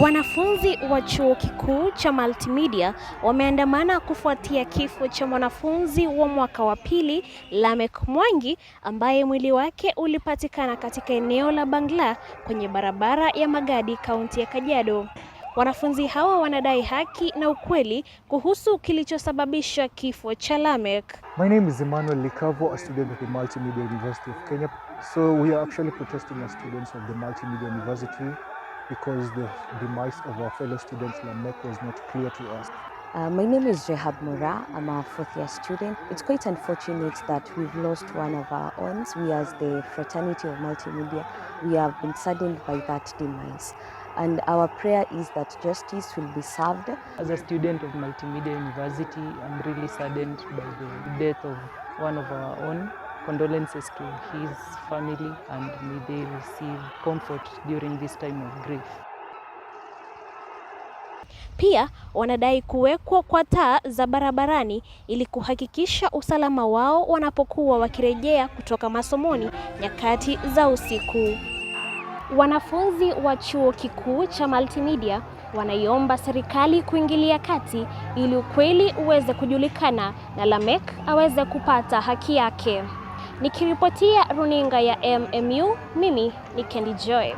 Wanafunzi wa chuo kikuu cha Multimedia wameandamana kufuatia kifo cha mwanafunzi wa mwaka wa pili Lamek Mwangi ambaye mwili wake ulipatikana katika eneo la Bangla kwenye barabara ya Magadi, kaunti ya Kajiado. Wanafunzi hawa wanadai haki na ukweli kuhusu kilichosababisha kifo cha Lamek. My name is Emmanuel Likavo, a student of the Multimedia University of Kenya. So we are actually protesting as students of the Multimedia University because the demise of our fellow students Lamek was not clear to us. My name is Rehab Mura. I'm a fourth-year student. It's quite unfortunate that we've lost one of our own. We as the fraternity of Multimedia, we have been saddened by that demise. And our prayer is that justice will be served. As a student of Multimedia University, I'm really saddened by the death of one of our own. Condolences to his family, and may they receive comfort during this time of grief. Pia wanadai kuwekwa kwa taa za barabarani ili kuhakikisha usalama wao wanapokuwa wakirejea kutoka masomoni nyakati za usiku. Wanafunzi wa chuo kikuu cha Multimedia wanaiomba serikali kuingilia kati ili ukweli uweze kujulikana na Lamek aweze kupata haki yake. Nikiripotia runinga ya MMU, mimi ni Candy Joy.